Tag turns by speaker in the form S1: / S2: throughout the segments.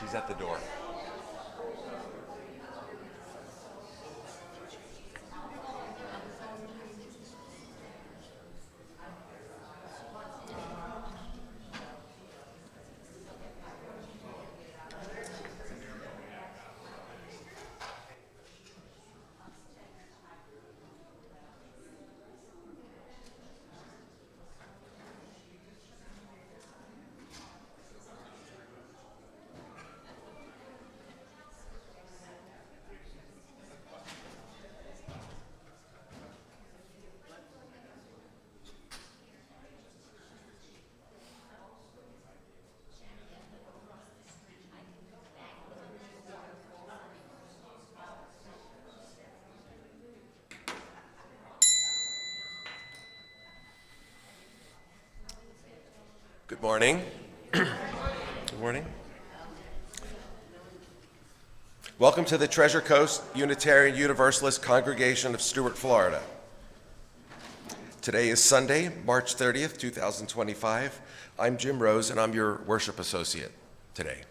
S1: She's at the door. Good morning. Good morning. Welcome to the Treasure Coast Unitarian Universalist Congregation of Stuart, Florida. Today is Sunday, March 30th, 2025. I'm Jim Rose, and I'm your worship associate today.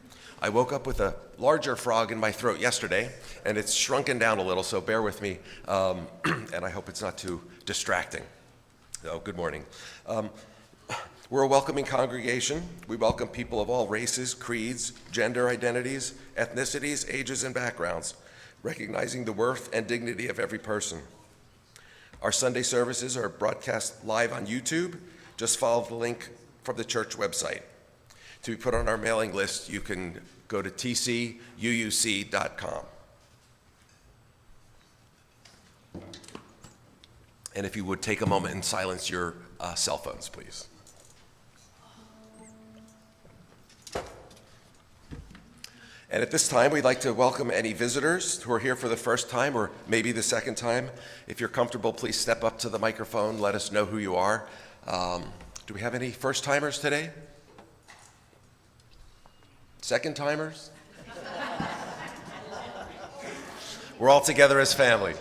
S1: I woke up with a larger frog in my throat yesterday, and it's shrunken down a little, so bear with me, and I hope it's not too distracting. So, good morning. We're a welcoming congregation. We welcome people of all races, creeds, gender identities, ethnicities, ages, and backgrounds, recognizing the worth and dignity of every person. Our Sunday services are broadcast live on YouTube. Just follow the link from the church website. To be put on our mailing list, you can go to tcuuc.com. And if you would take a moment and silence your cell phones, please. And at this time, we'd like to welcome any visitors who are here for the first time or maybe the second time. If you're comfortable, please step up to the microphone, let us know who you are. Do we have any first-timers today? Second-timers? We're all together as family.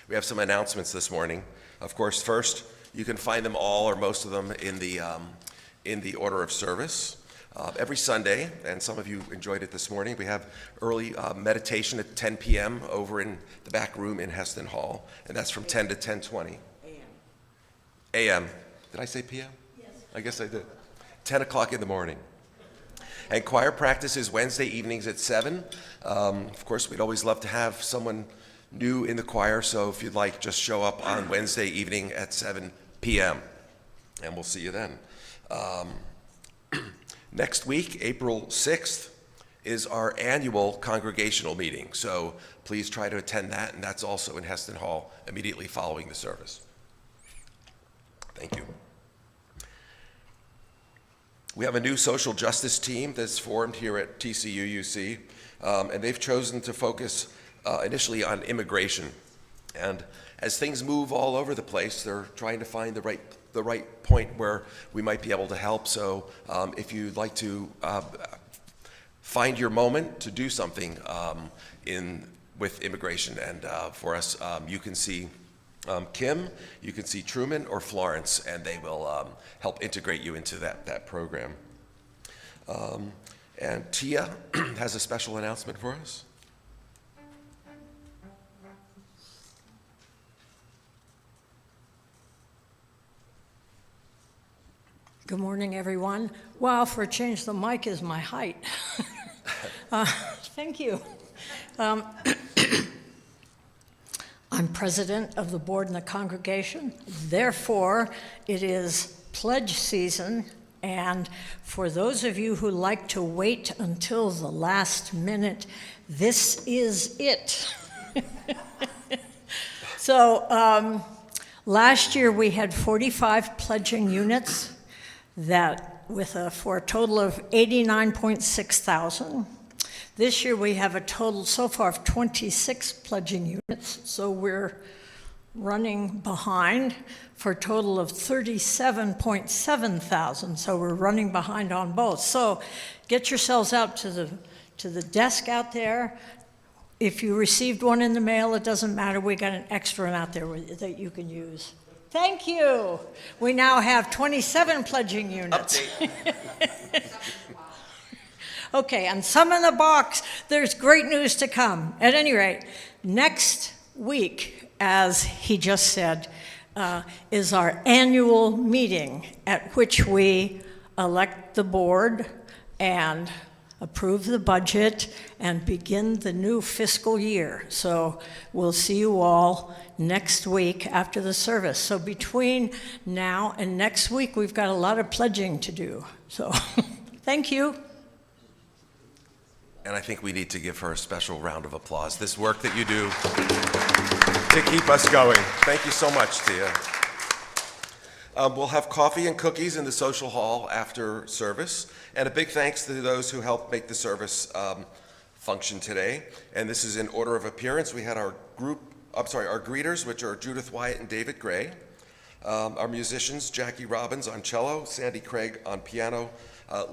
S1: We have some announcements this morning. Of course, first, you can find them all or most of them in the order of service. Every Sunday, and some of you enjoyed it this morning, we have early meditation at 10 p.m. over in the back room in Heston Hall, and that's from 10 to 10:20. A.M. Did I say p.m.? Yes. I guess I did. 10 o'clock in the morning. And choir practice is Wednesday evenings at 7. Of course, we'd always love to have someone new in the choir, so if you'd like, just show up on Wednesday evening at 7 p.m., and we'll see you then. Next week, April 6th, is our annual congregational meeting. So please try to attend that, and that's also in Heston Hall immediately following the service. Thank you. We have a new social justice team that's formed here at TCUUC, and they've chosen to focus initially on immigration. And as things move all over the place, they're trying to find the right point where we might be able to help. So if you'd like to find your moment to do something with immigration and for us, you can see Kim, you can see Truman or Florence, and they will help integrate you into that program. And Tia has a special announcement for us.
S2: Good morning, everyone. Wow, for a change, the mic is my height. Thank you. I'm president of the board and the congregation. Therefore, it is pledge season. And for those of you who like to wait until the last minute, this is it. So last year we had 45 pledging units. For a total of 89.6 thousand. This year we have a total so far of 26 pledging units, so we're running behind for a total of 37.7 thousand, so we're running behind on both. So get yourselves out to the desk out there. If you received one in the mail, it doesn't matter, we got an extra one out there that you can use. Thank you. We now have 27 pledging units.
S1: Update.
S2: Okay, and some in the box, there's great news to come. At any rate, next week, as he just said, is our annual meeting at which we elect the board and approve the budget and begin the new fiscal year. So we'll see you all next week after the service. So between now and next week, we've got a lot of pledging to do. So thank you.
S1: And I think we need to give her a special round of applause. This work that you do to keep us going. Thank you so much, Tia. We'll have coffee and cookies in the social hall after service. And a big thanks to those who helped make the service function today. And this is in order of appearance. We had our greeters, which are Judith Wyatt and David Gray. Our musicians, Jackie Robbins on cello, Sandy Craig on piano,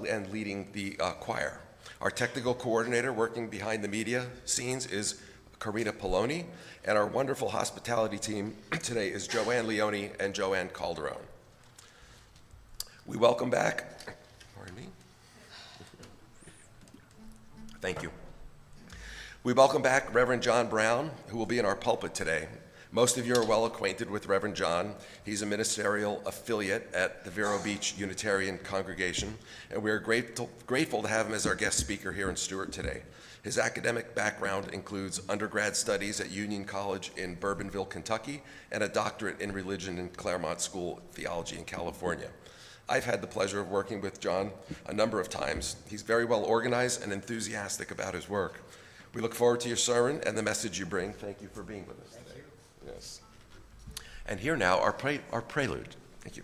S1: and leading the choir. Our technical coordinator working behind the media scenes is Karina Poloni, and our wonderful hospitality team today is Joanne Leone and Joanne Calderon. We welcome back, pardon me. Thank you. We welcome back Reverend John Brown, who will be in our pulpit today. Most of you are well acquainted with Reverend John. He's a ministerial affiliate at the Vero Beach Unitarian Congregation, and we are grateful to have him as our guest speaker here in Stuart today. His academic background includes undergrad studies at Union College in Bourbonville, Kentucky, and a doctorate in religion in Claremont School of Theology in California. I've had the pleasure of working with John a number of times. He's very well organized and enthusiastic about his work. We look forward to your sermon and the message you bring. Thank you for being with us today. Yes. And here now, our prelude. Thank you.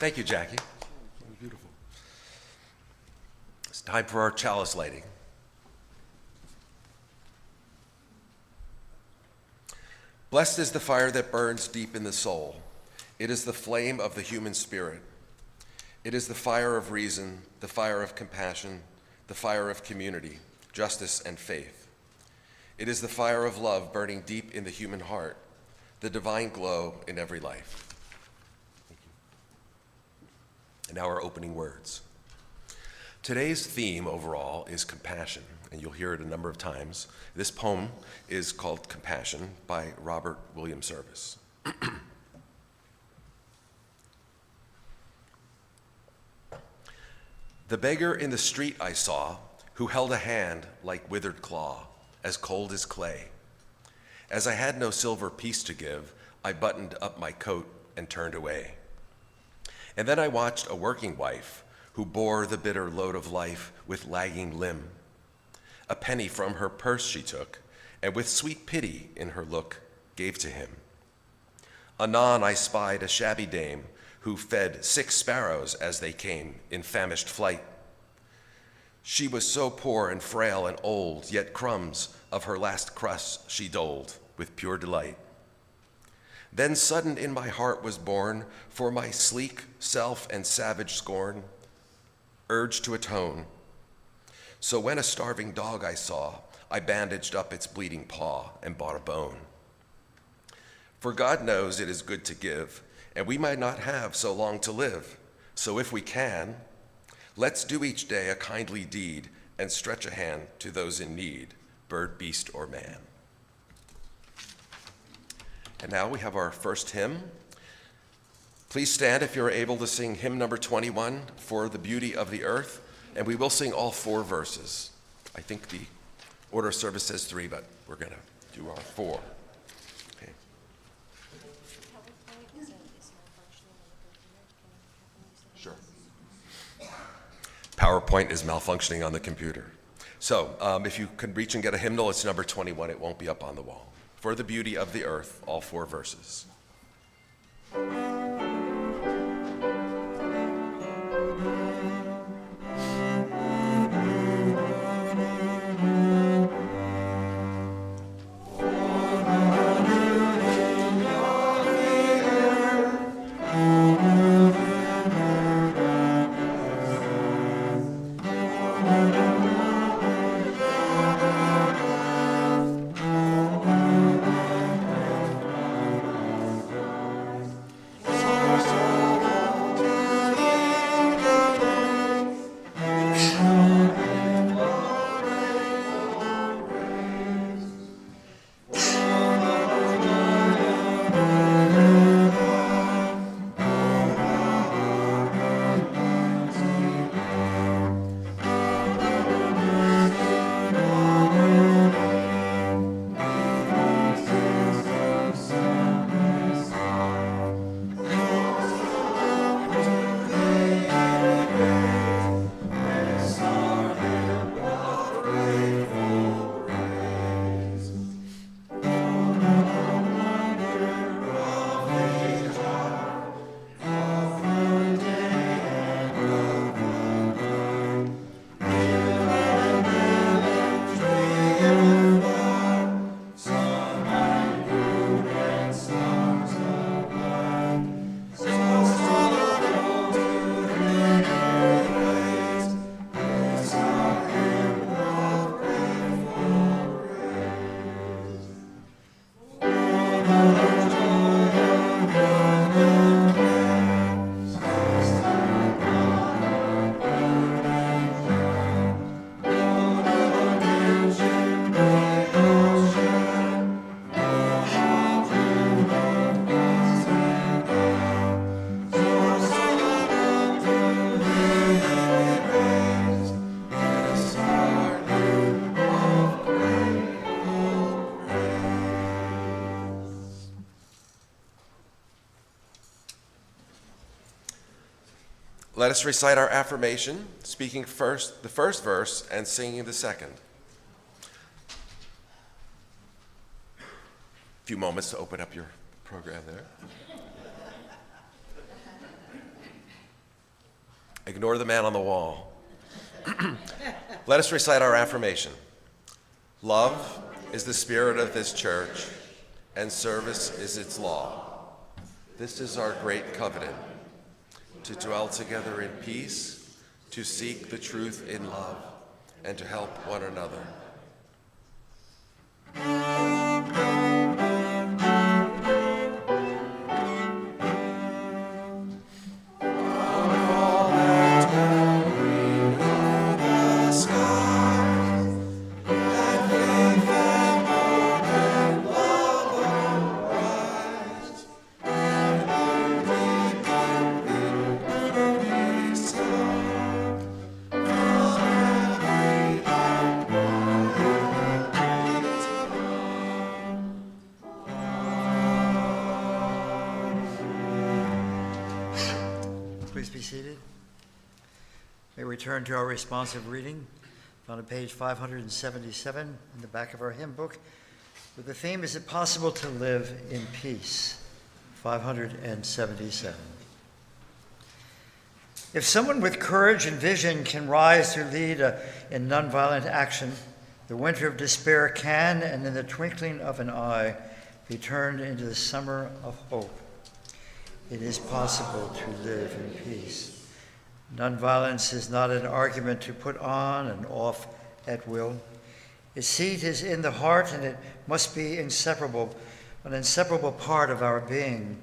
S1: Thank you, Jackie. Beautiful. It's time for our chalice lighting. Blessed is the fire that burns deep in the soul. It is the flame of the human spirit. It is the fire of reason, the fire of compassion, the fire of community, justice, and faith. It is the fire of love burning deep in the human heart, the divine glow in every life. And now our opening words. Today's theme overall is compassion, and you'll hear it a number of times. This poem is called Compassion by Robert William Service. The beggar in the street I saw, who held a hand like withered claw, as cold as clay. As I had no silver piece to give, I buttoned up my coat and turned away. And then I watched a working wife who bore the bitter load of life with lagging limb. A penny from her purse she took, and with sweet pity in her look, gave to him. Anon I spied a shabby dame who fed 6 sparrows as they came in famished flight. She was so poor and frail and old, yet crumbs of her last crust she doled with pure delight. Then sudden in my heart was born, for my sleek self and savage scorn, urged to atone. So when a starving dog I saw, I bandaged up its bleeding paw and bought a bone. For God knows it is good to give, and we might not have so long to live. So if we can, let's do each day a kindly deed and stretch a hand to those in need, bird, beast, or man. And now we have our first hymn. Please stand if you're able to sing hymn number 21, For the Beauty of the Earth, and we will sing all 4 verses. I think the order of service says 3, but we're going to do our 4. Okay. Sure. PowerPoint is malfunctioning on the computer. So if you can reach and get a hymnal, it's number 21. It won't be up on the wall. For the Beauty of the Earth, all 4 verses. Let us recite our affirmation, speaking first the first verse and singing the second. A few moments to open up your program there. Ignore the man on the wall. Let us recite our affirmation. Love is the spirit of this church, and service is its law. This is our great covenant, to dwell together in peace, to seek the truth in love, and to help one another. All that we
S3: return to our responsive reading found on page 577 in the back of our hymn book with the theme, Is It Possible to Live in Peace? 577. If someone with courage and vision can rise to lead in nonviolent action, the winter of despair can, and in the twinkling of an eye, be turned into the summer of hope. It is possible to live in peace. Nonviolence is not an argument to put on and off at will. Its seat is in the heart, and it must be inseparable, an inseparable part of our being.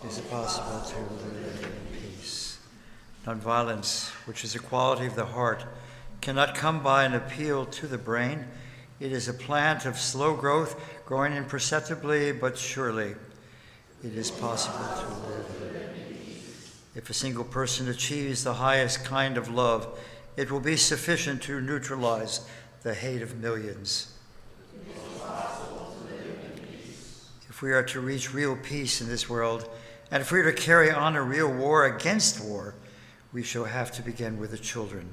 S3: Is it possible to live in peace? Nonviolence, which is a quality of the heart, cannot come by an appeal to the brain. It is a plant of slow growth, growing imperceptibly but surely. It is possible to live in peace. If a single person achieves the highest kind of love, it will be sufficient to neutralize the hate of millions. It is possible to live in peace. If we are to reach real peace in this world, and if we are to carry on a real war against war, we shall have to begin with the children.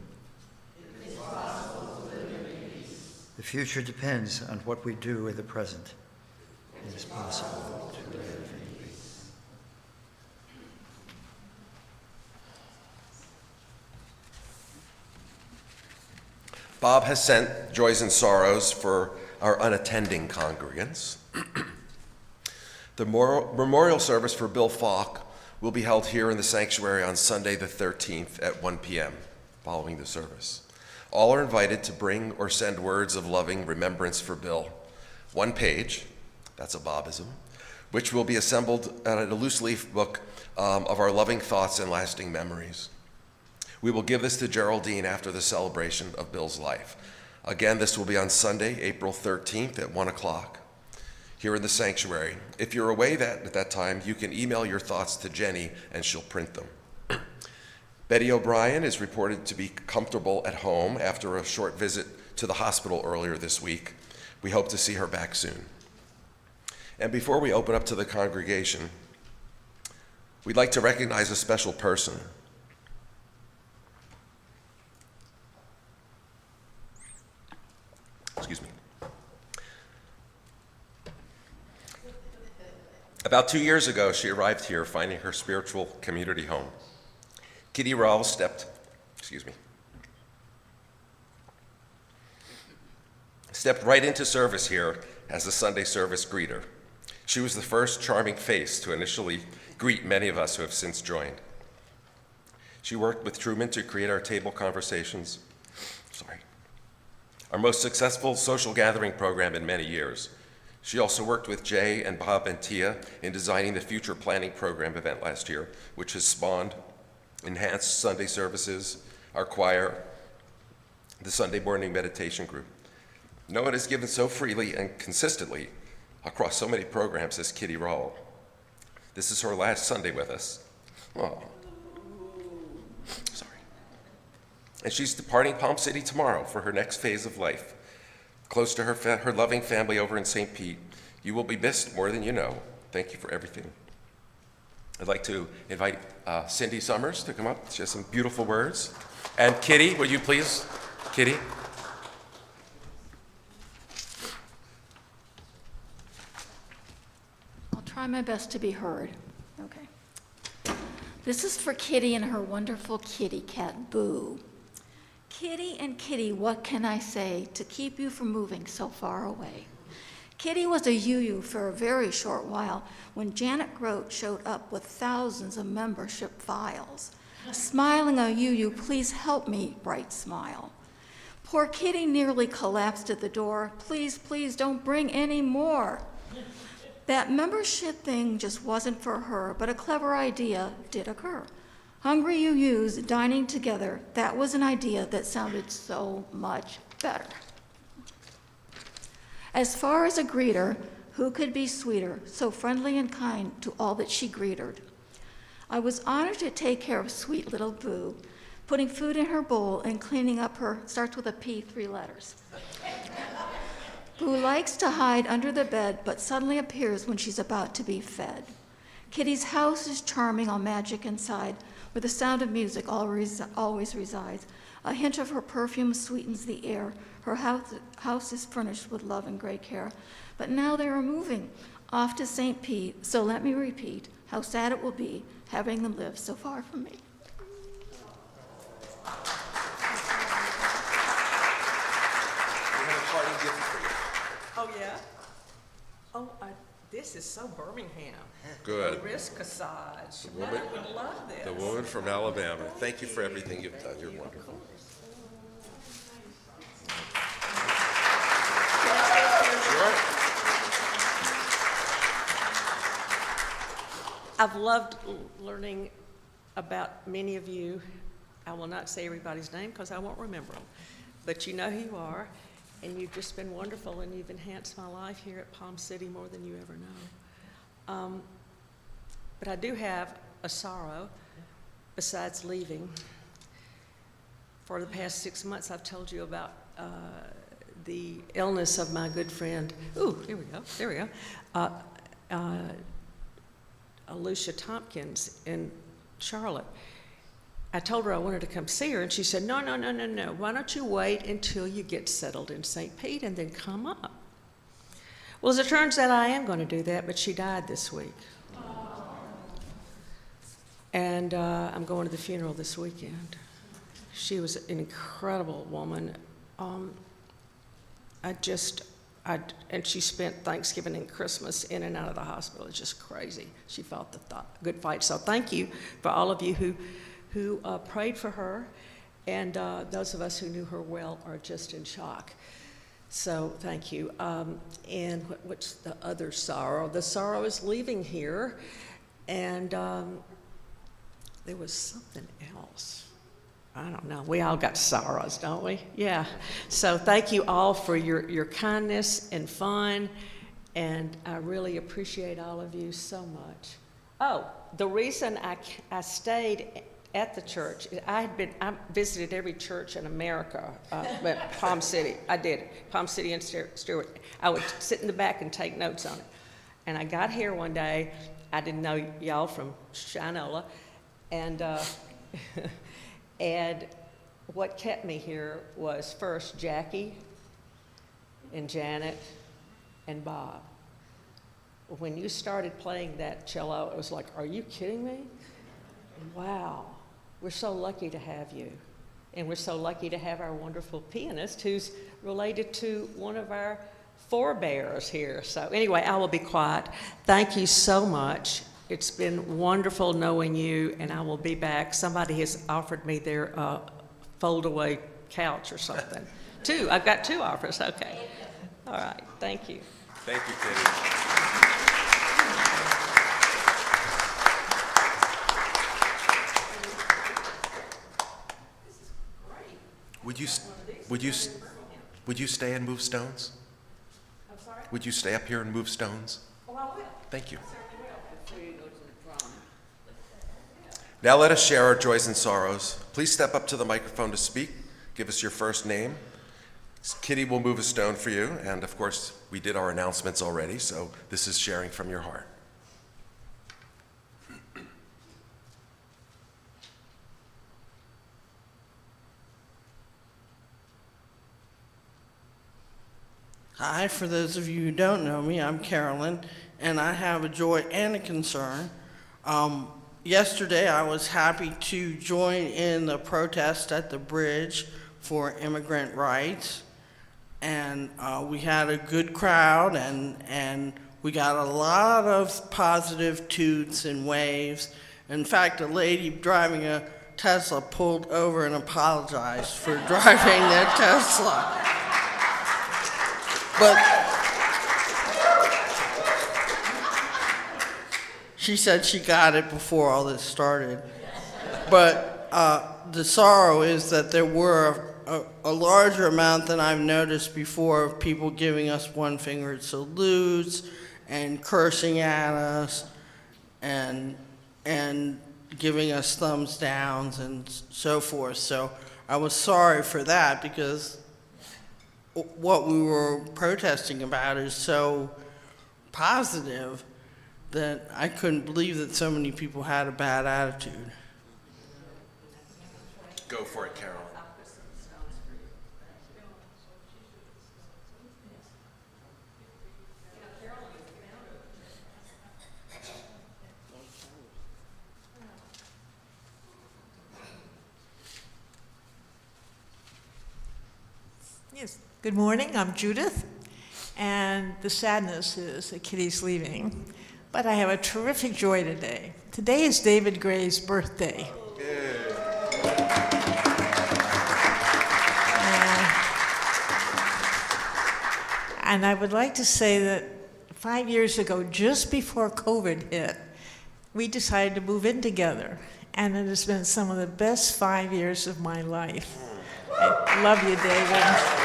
S3: It is possible to live in peace. The future depends on what we do in the present. It is possible to live in peace.
S1: Bob has sent joys and sorrows for our unattending congregants. The memorial service for Bill Falk will be held here in the sanctuary on Sunday the 13th at 1 p.m. following the service. All are invited to bring or send words of loving remembrance for Bill. One page, that's a Bobism, which will be assembled in a loose leaf book of our loving thoughts and lasting memories. We will give this to Geraldine after the celebration of Bill's life. Again, this will be on Sunday, April 13th at 1 o'clock here in the sanctuary. If you're away at that time, you can email your thoughts to Jenny and she'll print them. Betty O'Brien is reported to be comfortable at home after a short visit to the hospital earlier this week. We hope to see her back soon. And before we open up to the congregation, we'd like to recognize a special person. Excuse me. About 2 years ago, she arrived here finding her spiritual community home. Kitty Rawls stepped right into service here as a Sunday service greeter. She was the first charming face to initially greet many of us who have since joined. She worked with Truman to create our table conversations. Our most successful social gathering program in many years. She also worked with Jay and Bob and Tia in designing the future planning program event last year, which has spawned enhanced Sunday services, our choir, the Sunday morning meditation group. No one has given so freely and consistently across so many programs as Kitty Rawls. This is her last Sunday with us. Oh. Sorry. And she's departing Palm City tomorrow for her next phase of life. Close to her loving family over in St. Pete. You will be missed more than you know. Thank you for everything. I'd like to invite Cindy Summers to come up. She has some beautiful words. And Kitty, would you please? Kitty.
S4: I'll try my best to be heard. Okay. This is for Kitty and her wonderful kitty cat, Boo. Kitty and Kitty, what can I say to keep you from moving so far away? Kitty was a UU for a very short while when Janet Grote showed up with thousands of membership files. Smiling a UU, please help me, bright smile. Poor Kitty nearly collapsed at the door. Please, please don't bring any more. That membership thing just wasn't for her, but a clever idea did occur. Hungry UUs dining together, that was an idea that sounded so much better. As far as a greeter, who could be sweeter, so friendly and kind to all that she greeted? I was honored to take care of sweet little Boo, putting food in her bowl and cleaning up her, starts with a P, 3 letters. Boo likes to hide under the bed, but suddenly appears when she's about to be fed. Kitty's house is charming, all magic inside. where the sound of music always resides. A hint of her perfume sweetens the air. Her house is furnished with love and great care. But now they are moving off to St. Pete, so let me repeat how sad it will be having them live so far from me.
S1: We have a parting gift for you.
S5: Oh, yeah? Oh, this is so Birmingham.
S1: Good.
S5: A wrist massage.
S1: woman-
S5: I would love this.
S1: The woman from Alabama. Thank you for everything you've done. You're wonderful. Sure.
S5: I've loved learning about many of you. I will not say everybody's name because I won't remember them. But you know who you are, and you've just been wonderful, and you've enhanced my life here at Palm City more than you ever know. But I do have a sorrow besides leaving. For the past 6 months, I've told you about the illness of my good friend. Ooh, here we go. There we go. Alicia Tompkins in Charlotte. I told her I wanted to come see her, and she said, no. Why don't you wait until you get settled in St. Pete and then come up? Well, as it turns out, I am going to do that, but she died this week. And I'm going to the funeral this weekend. She was an incredible woman. And she spent Thanksgiving and Christmas in and out of the hospital. It's just crazy. She fought the good fight. So thank you for all of you who prayed for her, and those of us who knew her well are just in shock. So thank you. And what's the other sorrow? The sorrow is leaving here, and there was something else. I don't know. We all got sorrows, don't we? Yeah. So thank you all for your kindness and fun, and I really appreciate all of you so much. Oh, the reason I stayed at the church, I visited every church in America, but Palm City, I did. Palm City and Stewart. I would sit in the back and take notes on it. And I got here one day, I didn't know y'all from Shinola, and and what kept me here was first Jackie and Janet and Bob. When you started playing that cello, it was like, are you kidding me? Wow, we're so lucky to have you. And we're so lucky to have our wonderful pianist who's related to one of our forebears here. So anyway, I will be quiet. Thank you so much. It's been wonderful knowing you, and I will be back. Somebody has offered me their fold-away couch or something. I've got 2 offers, okay. All right, thank you.
S1: Thank you, Kitty. Would you stay and move stones?
S5: I'm sorry?
S1: Would you stay up here and move stones?
S5: Oh, I will.
S1: Thank you. Now let us share our joys and sorrows. Please step up to the microphone to speak. Give us your first name. Kitty will move a stone for you, and of course, we did our announcements already, so this is sharing from your heart.
S6: Hi, for those of you who don't know me, I'm Carolyn, and I have a joy and a concern. Yesterday, I was happy to join in the protest at the bridge for immigrant rights, and we had a good crowd, and we got a lot of positive toots and waves. In fact, a lady driving a Tesla pulled over and apologized for driving that Tesla. But she said she got it before all this started. But the sorrow is that there were a larger amount than I've noticed before of people giving us one-fingered salutes and cursing at us and giving us thumbs downs and so forth. So I was sorry for that, because what we were protesting about is so positive that I couldn't believe that so many people had a bad attitude.
S1: Go for it, Carolyn.
S7: Yes, good morning, I'm Judith, and the sadness is that Kitty's leaving, but I have a terrific joy today. Today is David Gray's birthday. And I would like to say that 5 years ago, just before COVID hit, we decided to move in together, and it has been some of the best 5 years of my life. I love you, David.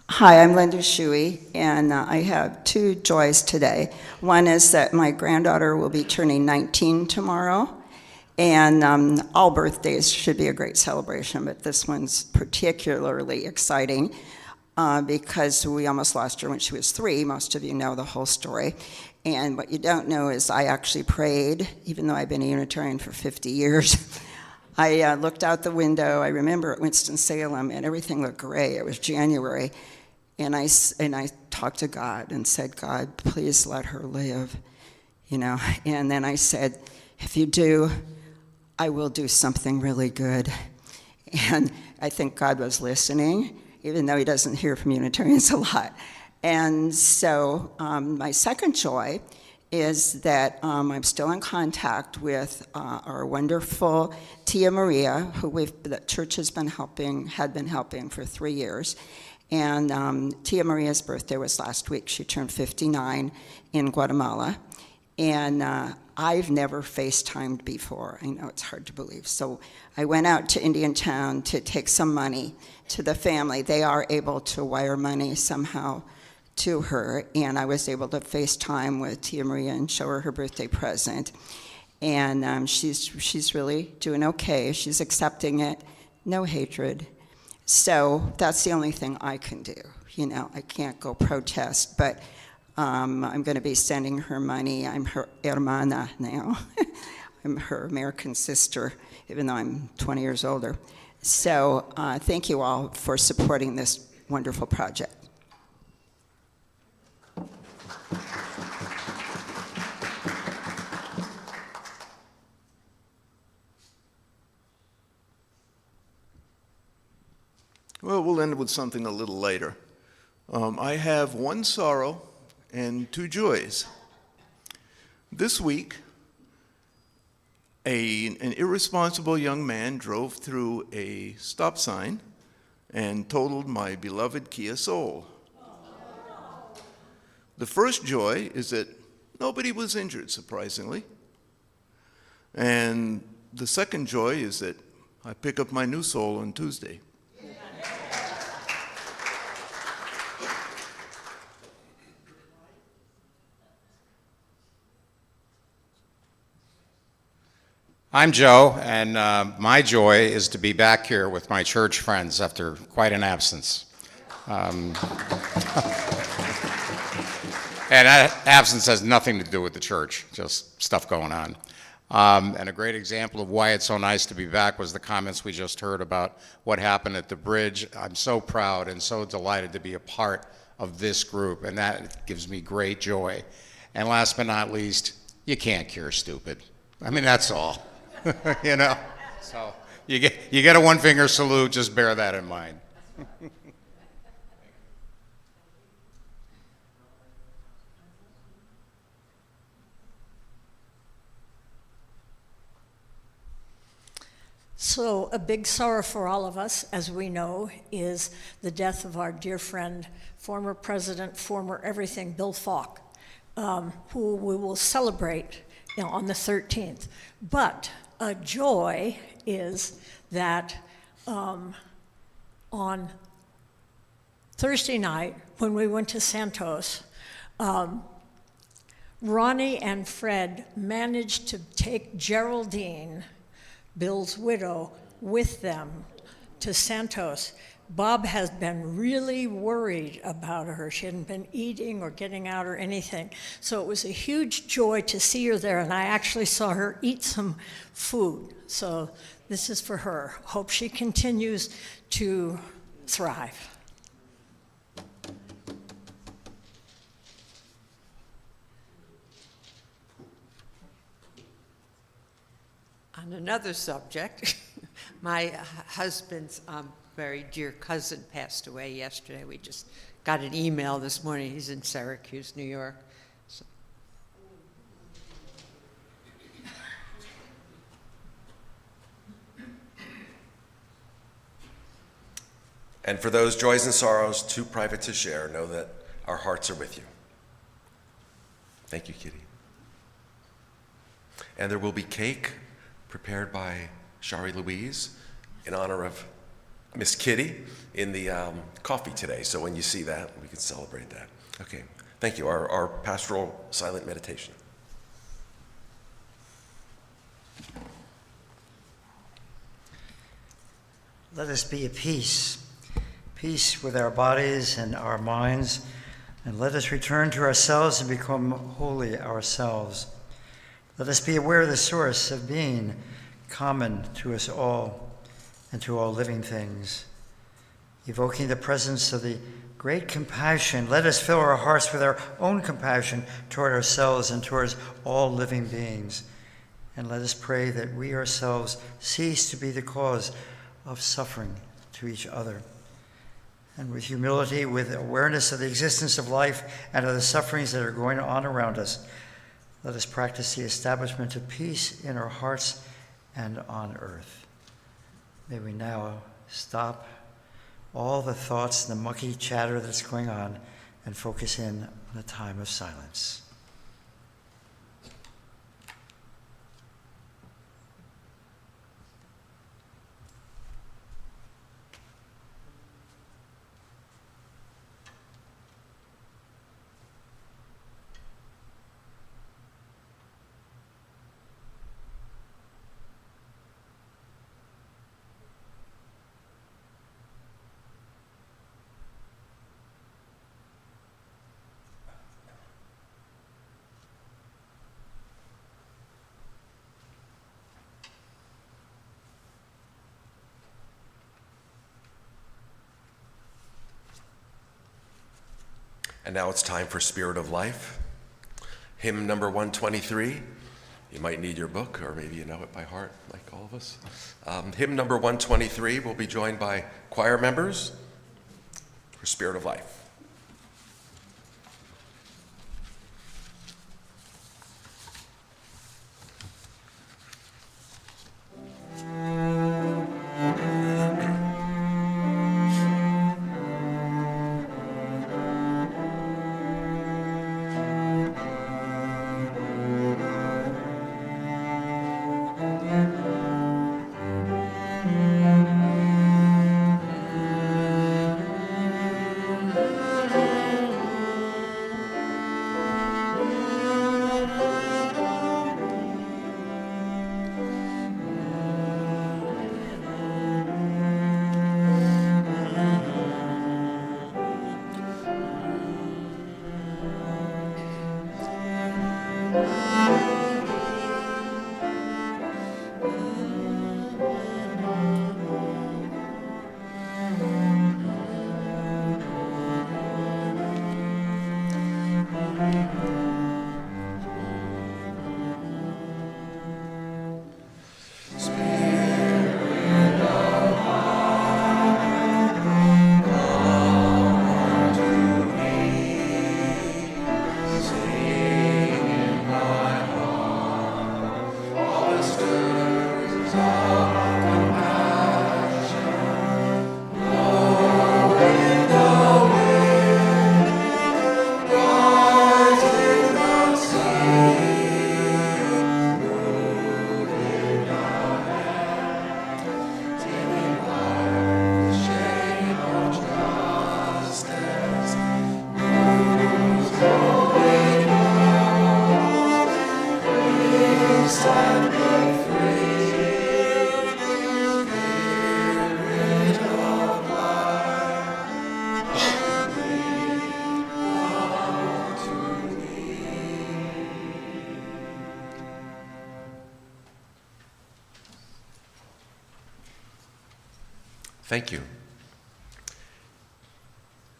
S8: Hi, I'm Linda Shuey, and I have two joys today. One is that my granddaughter will be turning 19 tomorrow, and all birthdays should be a great celebration, but this one's particularly exciting because we almost lost her when she was 3. Most of you know the whole story. And what you don't know is I actually prayed, even though I've been a Unitarian for 50 years. I looked out the window, I remember at Winston-Salem, and everything looked gray. It was January. And I talked to God and said, God, please let her live, you know. And then I said, if you do, I will do something really good. And I think God was listening, even though he doesn't hear from Unitarians a lot. And so my second joy is that I'm still in contact with our wonderful Tia Maria, who the church had been helping for 3 years. And Tia Maria's birthday was last week. She turned 59 in Guatemala. And I've never FaceTimed before. I know it's hard to believe. So I went out to Indiantown to take some money to the family. They are able to wire money somehow to her. And I was able to FaceTime with Tia Maria and show her birthday present. And she's really doing okay. She's accepting it. No hatred. So that's the only thing I can do. You know, I can't go protest, but I'm going to be sending her money. I'm her hermana now. I'm her American sister, even though I'm 20 years older. So thank you all for supporting this wonderful project.
S9: Well, we'll end with something a little lighter. I have one sorrow and two joys. This week, an irresponsible young man drove through a stop sign and totaled my beloved Kia Soul. The first joy is that nobody was injured, surprisingly. And the second joy is that I pick up my new Soul on Tuesday.
S10: I'm Joe, and my joy is to be back here with my church friends after quite an absence. And that absence has nothing to do with the church, just stuff going on. And a great example of why it's so nice to be back was the comments we just heard about what happened at the bridge. I'm so proud and so delighted to be a part of this group, and that gives me great joy. And last but not least, you can't cure stupid. I mean, that's all. You know, so you get a one-finger salute. Just bear that in mind.
S2: So a big sorrow for all of us, as we know, is the death of our dear friend, former president, former everything, Bill Falk, who we will celebrate on the 13th. But a joy is that on Thursday night, when we went to Santos, Ronnie and Fred managed to take Geraldine, Bill's widow, with them to Santos, Bob has been really worried about her. She hadn't been eating or getting out or anything. So it was a huge joy to see her there, and I actually saw her eat some food. So this is for her. Hope she continues to thrive.
S11: On another subject, my husband's very dear cousin passed away yesterday. We just got an email this morning. He's in Syracuse, New York. So.
S1: And for those joys and sorrows too private to share, know that our hearts are with you. Thank you, Kitty. And there will be cake prepared by Shari Louise in honor of Miss Kitty in the coffee today. So when you see that, we can celebrate that. Okay, thank you. Our pastoral silent meditation.
S3: Let us be at peace, peace with our bodies and our minds, and let us return to ourselves and become holy ourselves. Let us be aware of the source of being common to us all and to all living things. Evoking the presence of the great compassion, let us fill our hearts with our own compassion toward ourselves and towards all living beings. And let us pray that we ourselves cease to be the cause of suffering to each other. And with humility, with awareness of the existence of life and of the sufferings that are going on around us, let us practice the establishment of peace in our hearts and on earth. May we now stop all the thoughts and the mucky chatter that's going on and focus in on a time of silence.
S1: And now it's time for Spirit of Life. Hymn number 123. You might need your book, or maybe you know it by heart, like all of us. Hymn number 123 will be joined by choir members for Spirit of Life. Thank you.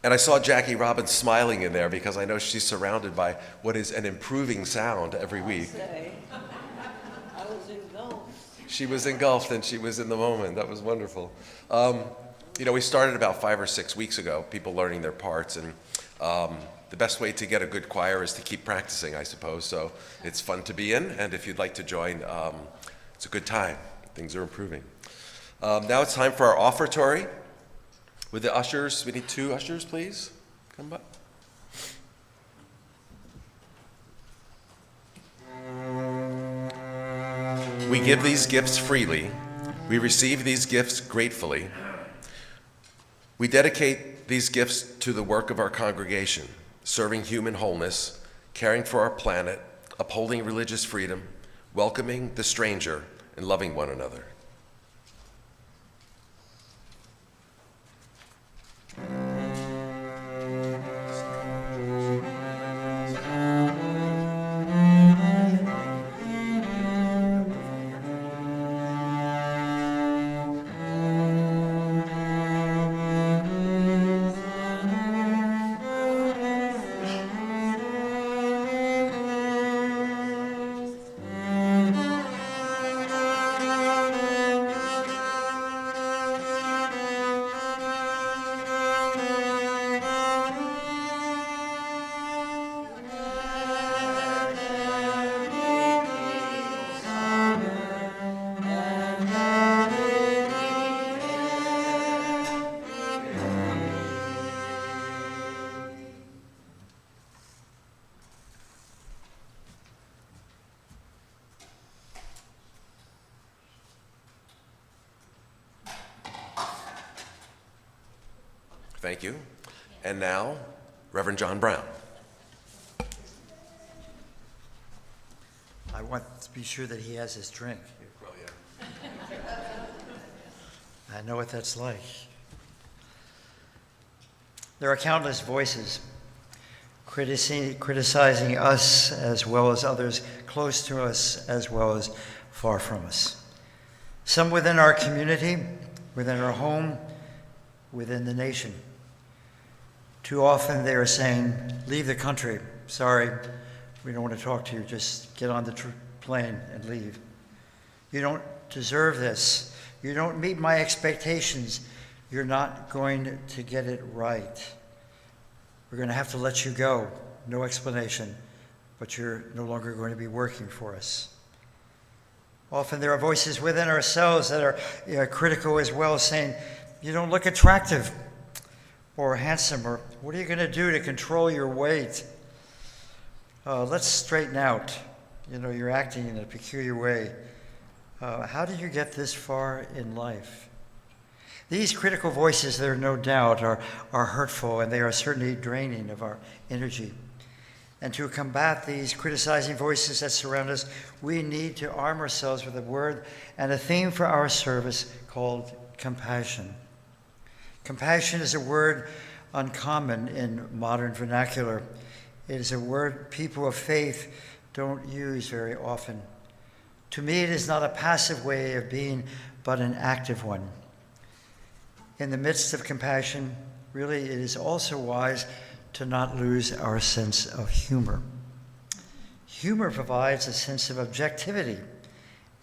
S1: And I saw Jackie Robbins smiling in there because I know she's surrounded by what is an improving sound every week.
S7: I was engulfed.
S1: She was engulfed and she was in the moment. That was wonderful. We started about 5 or 6 weeks ago, people learning their parts, and the best way to get a good choir is to keep practicing, I suppose. So it's fun to be in, and if you'd like to join, it's a good time. Things are improving. Now it's time for our offertory. With the ushers, we need 2 ushers, please. Come up. We give these gifts freely. We receive these gifts gratefully. We dedicate these gifts to the work of our congregation, serving human wholeness, caring for our planet, upholding religious freedom, welcoming the stranger, and loving one another. Thank you. And now, Reverend John Brown.
S3: I want to be sure that he has his drink.
S1: Well, yeah.
S3: I know what that's like. There are countless voices criticizing us as well as others close to us as well as far from us. Some within our community, within our home, within the nation. Too often they are saying, leave the country. Sorry, we don't want to talk to you. Just get on the plane and leave. You don't deserve this. You don't meet my expectations. You're not going to get it right. We're going to have to let you go. No explanation, but you're no longer going to be working for us. Often there are voices within ourselves that are critical as well, saying, you don't look attractive or handsome, or what are you going to do to control your weight? Let's straighten out. You're acting in a peculiar way. How did you get this far in life? These critical voices, there are no doubt, are hurtful, and they are certainly draining of our energy. And to combat these criticizing voices that surround us, we need to arm ourselves with a word and a theme for our service called compassion. Compassion is a word uncommon in modern vernacular. It is a word people of faith don't use very often. To me, it is not a passive way of being, but an active one. In the midst of compassion, really, it is also wise to not lose our sense of humor. Humor provides a sense of objectivity,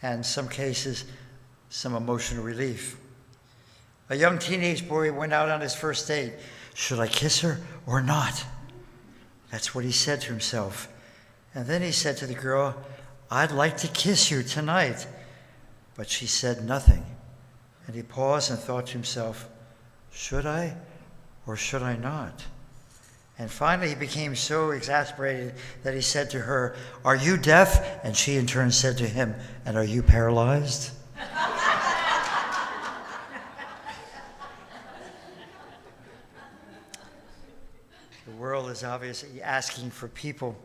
S3: and in some cases, some emotional relief. A young teenage boy went out on his first date. Should I kiss her or not? That's what he said to himself. And then he said to the girl, I'd like to kiss you tonight. But she said nothing. And he paused and thought to himself, should I or should I not? And finally he became so exasperated that he said to her, are you deaf? And she in turn said to him, and are you paralyzed? The world is obviously asking for people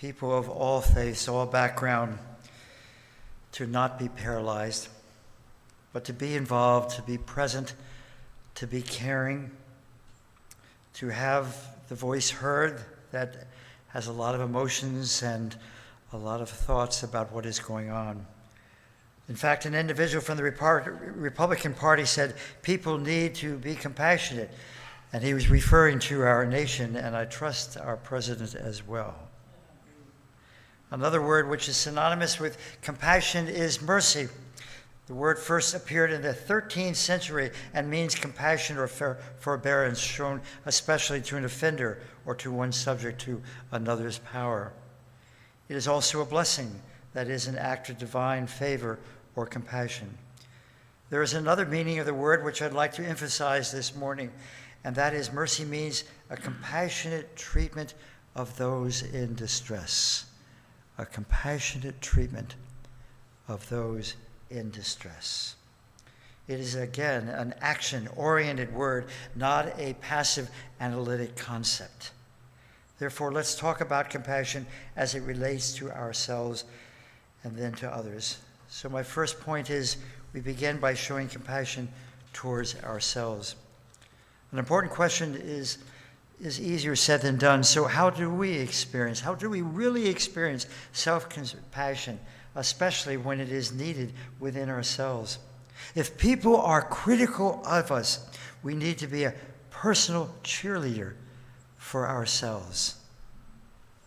S3: of all faiths, all background, to not be paralyzed, but to be involved, to be present, to be caring, to have the voice heard that has a lot of emotions and a lot of thoughts about what is going on. In fact, an individual from the Republican Party said people need to be compassionate, and he was referring to our nation, and I trust our president as well. Another word which is synonymous with compassion is mercy. The word first appeared in the 13th century and means compassion or forbearance shown especially to an offender or to one subject to another's power. It is also a blessing, that is, an act of divine favor or compassion. There is another meaning of the word which I'd like to emphasize this morning, and that is mercy means a compassionate treatment of those in distress. A compassionate treatment of those in distress. It is, again, an action-oriented word, not a passive analytic concept. Therefore, let's talk about compassion as it relates to ourselves and then to others. So my first point is we begin by showing compassion towards ourselves. An important question is easier said than done. So how do we really experience self-compassion, especially when it is needed within ourselves? If people are critical of us, we need to be a personal cheerleader for ourselves.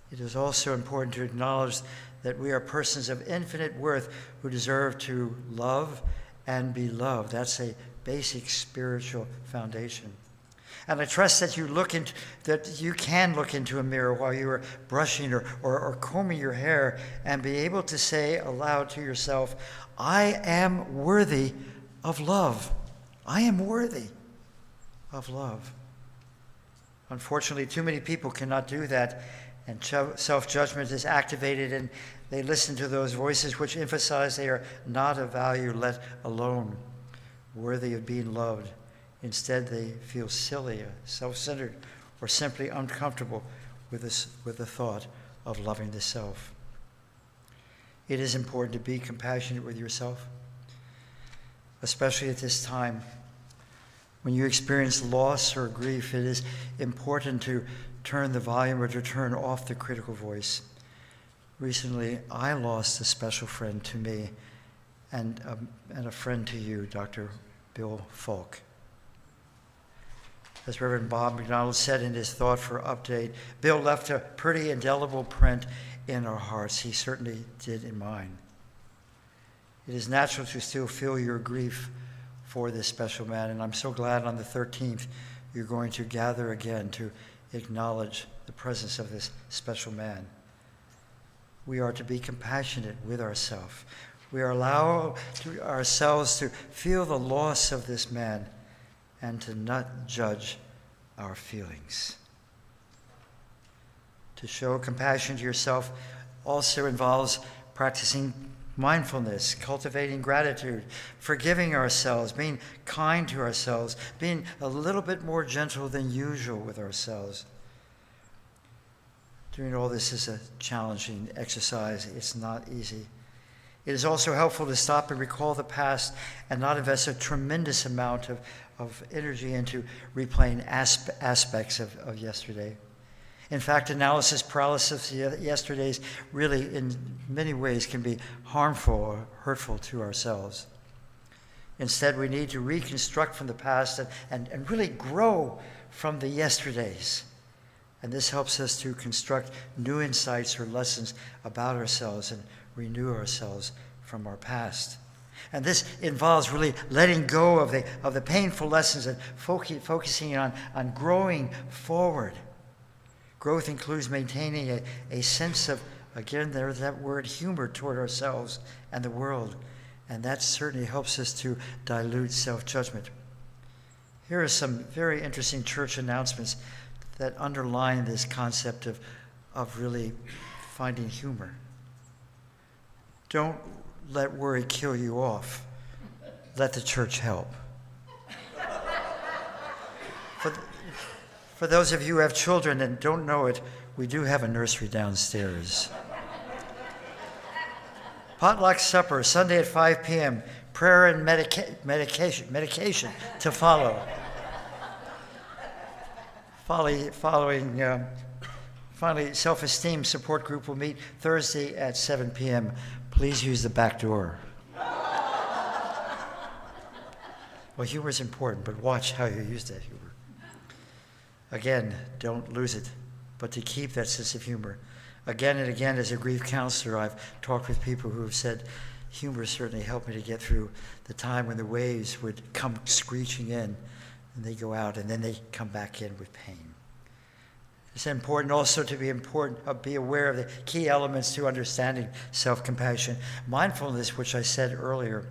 S3: It is also important to acknowledge that we are persons of infinite worth who deserve to love and be loved. That's a basic spiritual foundation. And I trust that you can look into a mirror while you are brushing or combing your hair and be able to say aloud to yourself, I am worthy of love. I am worthy of love. Unfortunately, too many people cannot do that, and self-judgment is activated, and they listen to those voices which emphasize they are not of value, let alone worthy of being loved. Instead, they feel silly, self-centered, or simply uncomfortable with the thought of loving the self. It is important to be compassionate with yourself, especially at this time. When you experience loss or grief, it is important to turn the volume or to turn off the critical voice. Recently, I lost a special friend to me and a friend to you, Dr. Bill Falk. As Reverend Bob McDonald said in his Thought for Update, Bill left a pretty indelible print in our hearts. He certainly did in mine. It is natural to still feel your grief for this special man, and I'm so glad on the 13th you're going to gather again to acknowledge the presence of this special man. We are to be compassionate with ourselves. We are allow ourselves to feel the loss of this man and to not judge our feelings. To show compassion to yourself also involves practicing mindfulness, cultivating gratitude, forgiving ourselves, being kind to ourselves, being a little bit more gentle than usual with ourselves. Doing all this is a challenging exercise. It's not easy. It is also helpful to stop and recall the past and not invest a tremendous amount of energy into replaying aspects of yesterday. In fact, analysis paralysis yesterday's really in many ways can be harmful or hurtful to ourselves. Instead, we need to reconstruct from the past and really grow from the yesterdays. And this helps us to construct new insights or lessons about ourselves and renew ourselves from our past. And this involves really letting go of the painful lessons and focusing on growing forward. Growth includes maintaining a sense of, again, there's that word, humor toward ourselves and the world. And that certainly helps us to dilute self-judgment. Here are some very interesting church announcements that underline this concept of really finding humor. Don't let worry kill you off. Let the church help. For those of you who have children and don't know it, we do have a nursery downstairs. Potluck supper, Sunday at 5 p.m. Prayer and medication to follow. Finally, self-esteem support group will meet Thursday at 7 p.m. Please use the back door. Well, humor is important, but watch how you use that humor. Again, don't lose it, but to keep that sense of humor. Again and again, as a grief counselor, I've talked with people who have said, humor certainly helped me to get through the time when the waves would come screeching in, and they go out, and then they come back in with pain. It's important also to be aware of the key elements to understanding self-compassion. Mindfulness, which I said earlier,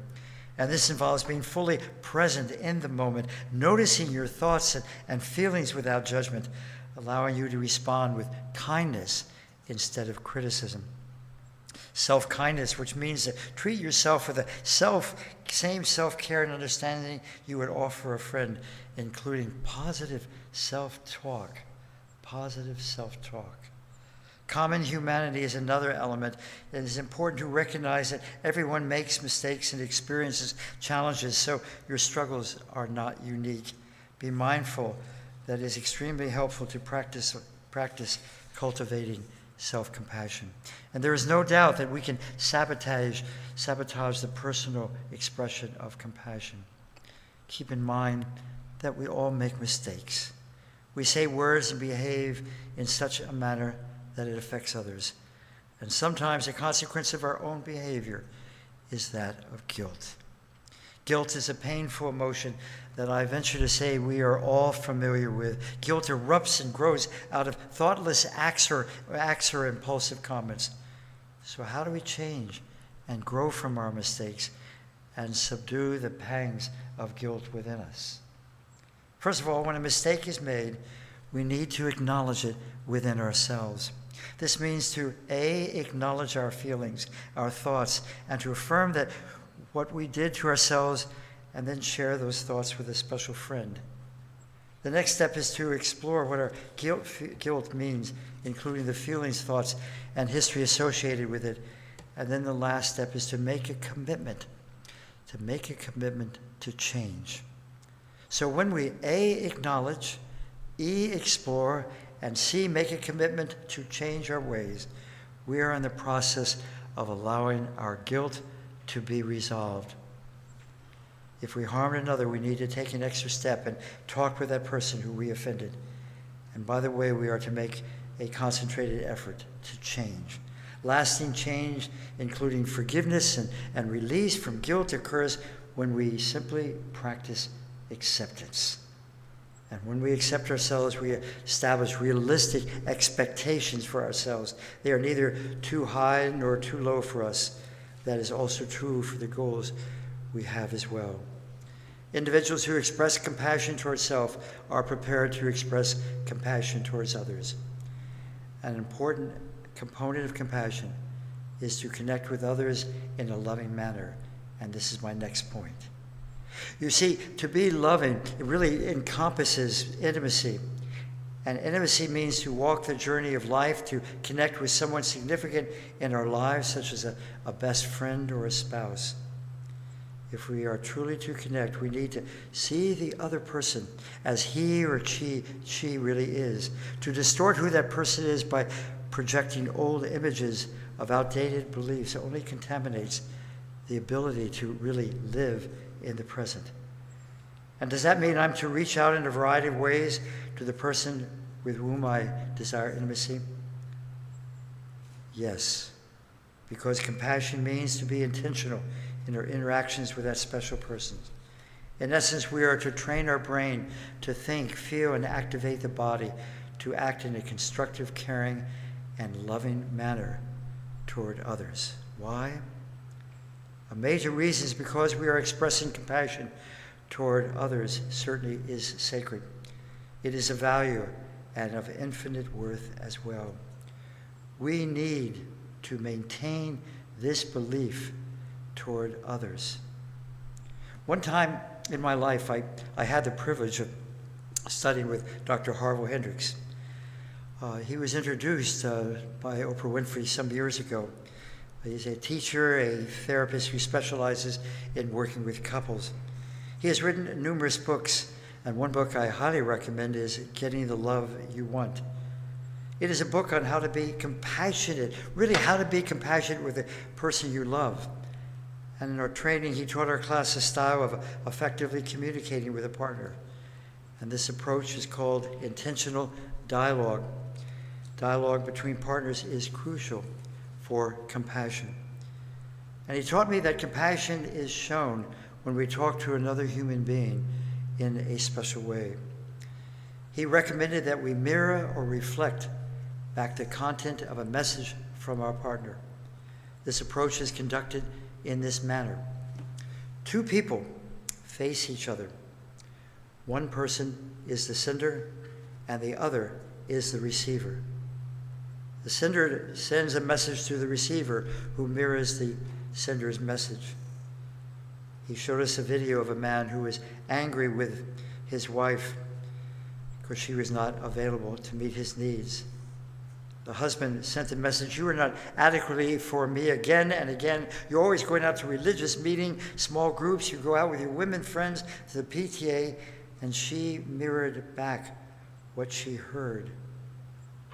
S3: and this involves being fully present in the moment, noticing your thoughts and feelings without judgment, allowing you to respond with kindness instead of criticism. Self-kindness, which means to treat yourself with the same self-care and understanding you would offer a friend, including positive self-talk. Positive self-talk. Common humanity is another element. It is important to recognize that everyone makes mistakes and experiences challenges, so your struggles are not unique. Be mindful that it is extremely helpful to practice cultivating self-compassion. And there is no doubt that we can sabotage the personal expression of compassion. Keep in mind that we all make mistakes. We say words and behave in such a manner that it affects others. And sometimes the consequence of our own behavior is that of guilt. Guilt is a painful emotion that I venture to say we are all familiar with. Guilt erupts and grows out of thoughtless acts or impulsive comments. So how do we change and grow from our mistakes and subdue the pangs of guilt within us? First of all, when a mistake is made, we need to acknowledge it within ourselves. This means to acknowledge our feelings, our thoughts, and to affirm that what we did to ourselves, and then share those thoughts with a special friend. The next step is to explore what our guilt means, including the feelings, thoughts, and history associated with it. And then the last step is to make a commitment to change. So when we acknowledge, explore, and make a commitment to change our ways, we are in the process of allowing our guilt to be resolved. If we harmed another, we need to take an extra step and talk with that person who we offended. And by the way, we are to make a concentrated effort to change. Lasting change, including forgiveness and release from guilt, occurs when we simply practice acceptance. And when we accept ourselves, we establish realistic expectations for ourselves. They are neither too high nor too low for us. That is also true for the goals we have as well. Individuals who express compassion towards self are prepared to express compassion towards others. An important component of compassion is to connect with others in a loving manner. And this is my next point. You see, to be loving, it really encompasses intimacy. And intimacy means to walk the journey of life, to connect with someone significant in our lives, such as a best friend or a spouse. If we are truly to connect, we need to see the other person as he or she really is. To distort who that person is by projecting old images of outdated beliefs only contaminates the ability to really live in the present. And does that mean I'm to reach out in a variety of ways to the person with whom I desire intimacy? Yes, because compassion means to be intentional in our interactions with that special person. In essence, we are to train our brain to think, feel, and activate the body to act in a constructive, caring, and loving manner toward others. Why? A major reason is because we are expressing compassion toward others certainly is sacred. It is of value and of infinite worth as well. We need to maintain this belief toward others. One time in my life, I had the privilege of studying with Dr. Harville Hendricks. He was introduced by Oprah Winfrey some years ago. He's a teacher, a therapist who specializes in working with couples. He has written numerous books, and one book I highly recommend is Getting the Love You Want. It is a book on how to be compassionate, really how to be compassionate with the person you love. And in our training, he taught our class a style of effectively communicating with a partner. And this approach is called intentional dialogue. Dialogue between partners is crucial for compassion. And he taught me that compassion is shown when we talk to another human being in a special way. He recommended that we mirror or reflect back the content of a message from our partner. This approach is conducted in this manner. Two people face each other. One person is the sender and the other is the receiver. The sender sends a message to the receiver who mirrors the sender's message. He showed us a video of a man who was angry with his wife because she was not available to meet his needs. The husband sent a message, "You are not adequately for me," again and again. You're always going out to religious meeting, small groups. You go out with your women friends to the PTA, and she mirrored back what she heard.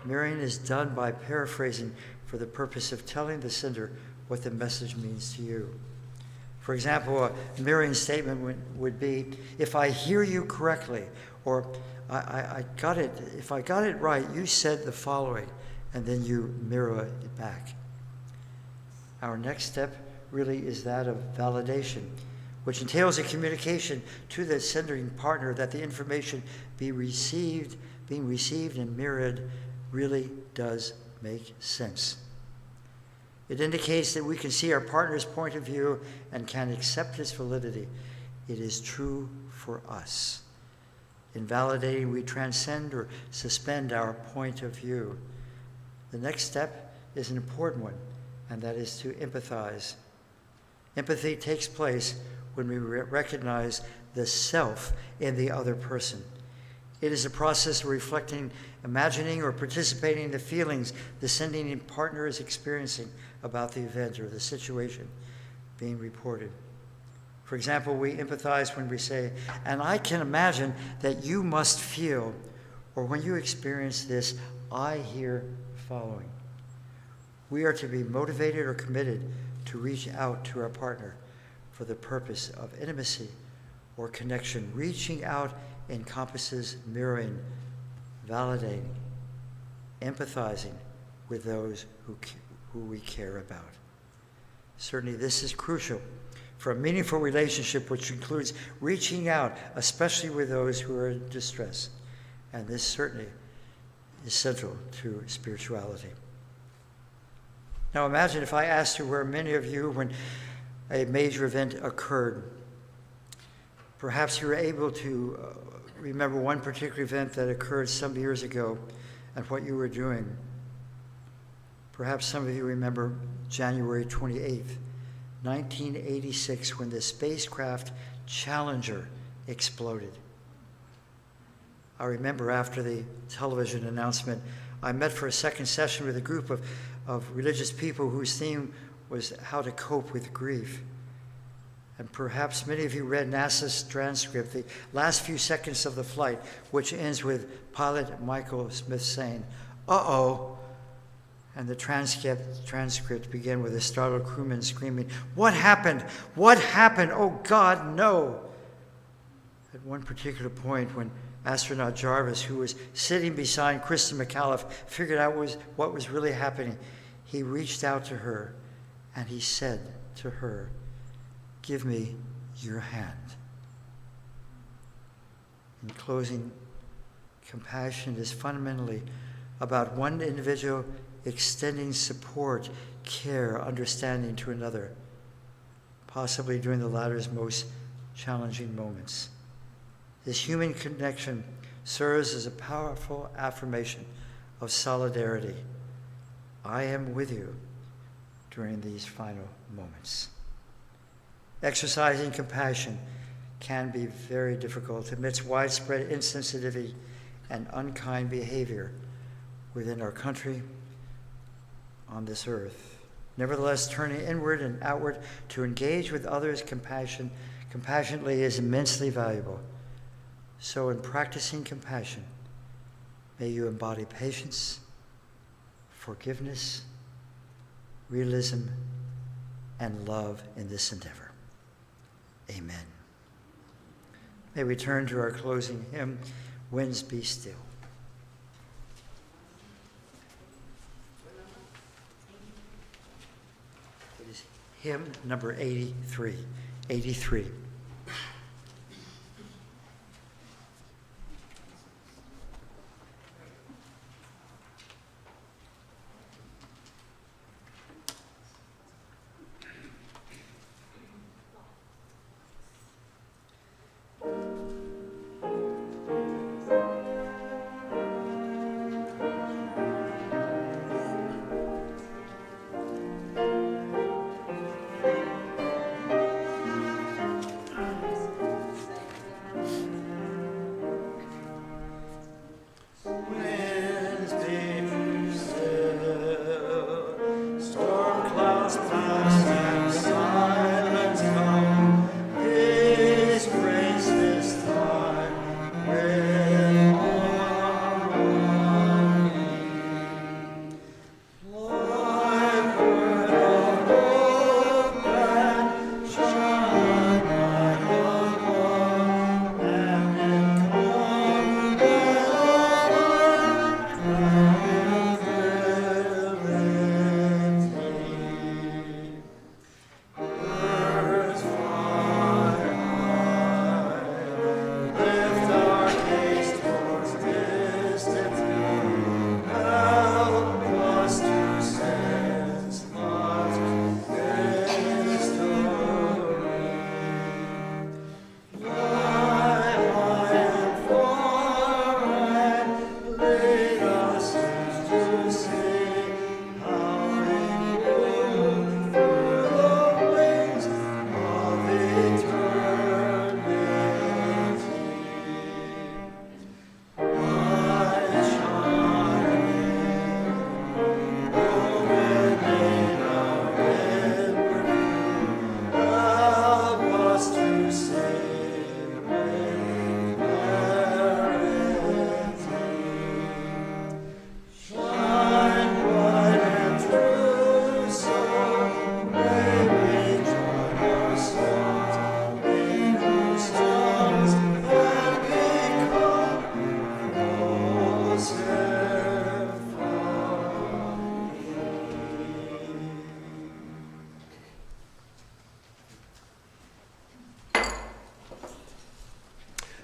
S3: Mirroring is done by paraphrasing for the purpose of telling the sender what the message means to you. For example, a mirroring statement would be, "If I hear you correctly," or I got it, if I got it right, you said the following, and then you mirror it back. Our next step really is that of validation, which entails a communication to the sending partner that the information being received and mirrored really does make sense. It indicates that we can see our partner's point of view and can accept its validity. It is true for us. In validating, we transcend or suspend our point of view. The next step is an important one, and that is to empathize. Empathy takes place when we recognize the self in the other person. It is a process of reflecting, imagining, or participating in the feelings the sending partner is experiencing about the event or the situation being reported. For example, we empathize when we say, "And I can imagine that you must feel," or "When you experience this, I hear following." We are to be motivated or committed to reach out to our partner for the purpose of intimacy or connection. Reaching out encompasses mirroring, validating, empathizing with those who we care about. Certainly, this is crucial for a meaningful relationship, which includes reaching out, especially with those who are in distress. And this certainly is central to spirituality. Now imagine if I asked you where many of you, when a major event occurred, perhaps you were able to remember one particular event that occurred some years ago and what you were doing. Perhaps some of you remember January 28th, 1986, when the spacecraft Challenger exploded. I remember after the television announcement, I met for a second session with a group of religious people whose theme was how to cope with grief. And perhaps many of you read NASA's transcript, the last few seconds of the flight, which ends with pilot Michael Smith saying, "Uh-oh." And the transcript began with a startled crewman screaming, "What happened? What happened? Oh God, no." At one particular point, when astronaut Jarvis, who was sitting beside Kristen McAuliffe, figured out what was really happening, he reached out to her and he said to her, "Give me your hand." In closing, compassion is fundamentally about one individual extending support, care, understanding to another, possibly during the latter's most challenging moments. This human connection serves as a powerful affirmation of solidarity. I am with you during these final moments. Exercising compassion can be very difficult amidst widespread insensitivity and unkind behavior within our country, on this earth. Nevertheless, turning inward and outward to engage with others compassionately is immensely valuable. So in practicing compassion, may you embody patience, forgiveness, realism, and love in this endeavor. Amen. May we turn to our closing hymn, Winds Be Still. It is hymn number 83. 83.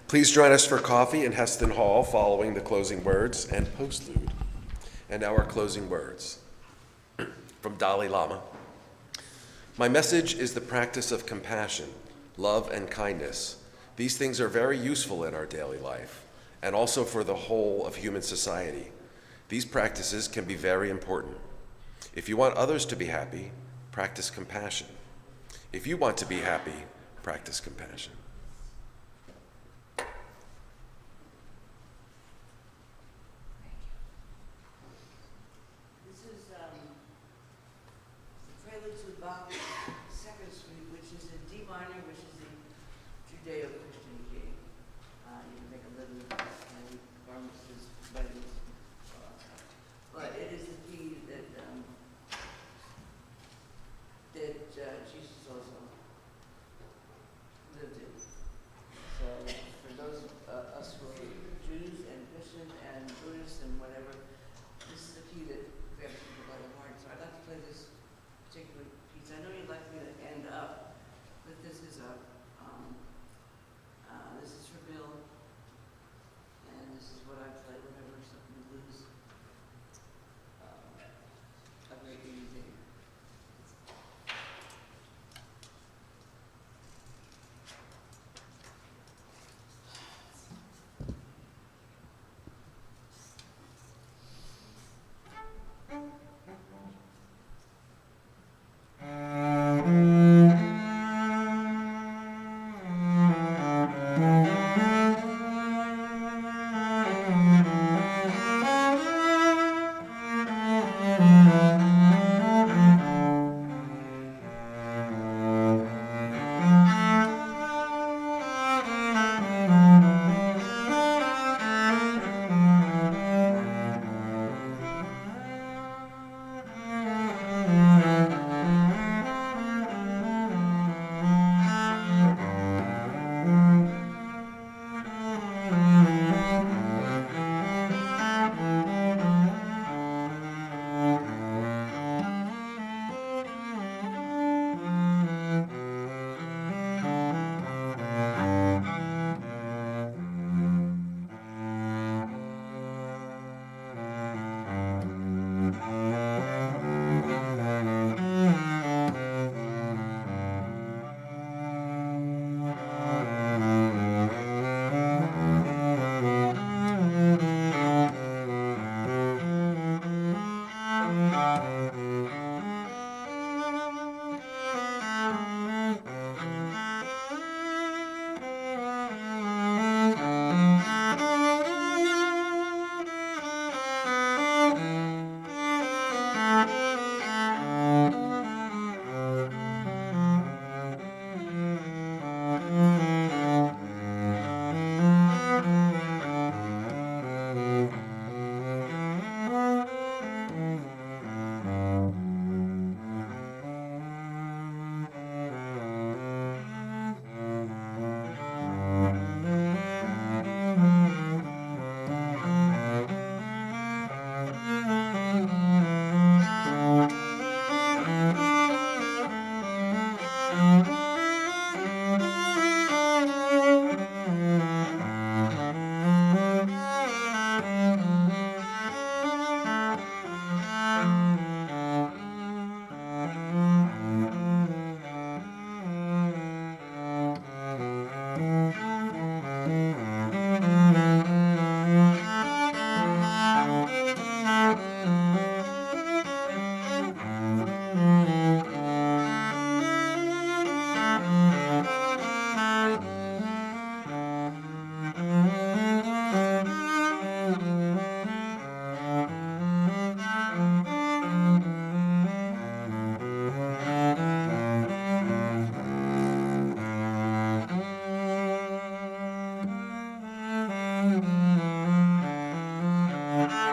S1: Please join us for coffee in Heston Hall following the closing words and postlude. And now our closing words from Dalai Lama. My message is the practice of compassion, love, and kindness. These things are very useful in our daily life and also for the whole of human society. These practices can be very important. If you want others to be happy, practice compassion. If you want to be happy, practice compassion.
S6: This is the prelude to Bach second suite, which is in D minor, which is a Judeo-Christian key. You can make a little garments, weddings, but it is the key that Jesus also lived in.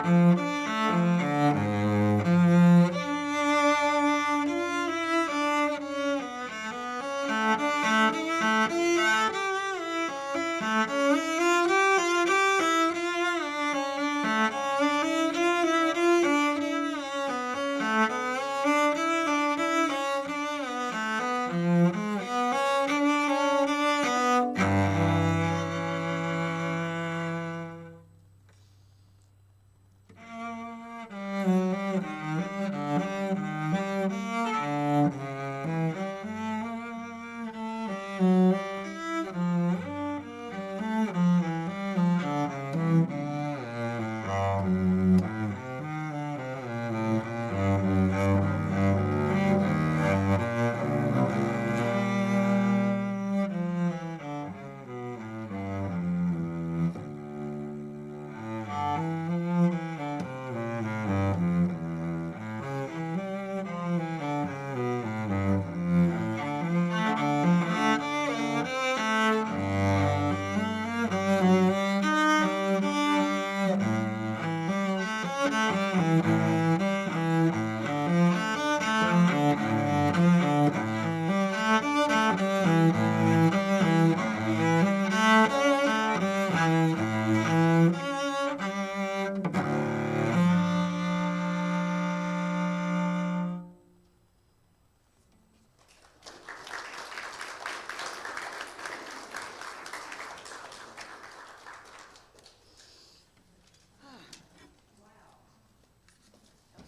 S12: That's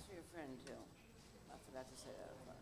S12: for your friend, too. I forgot to say that up front.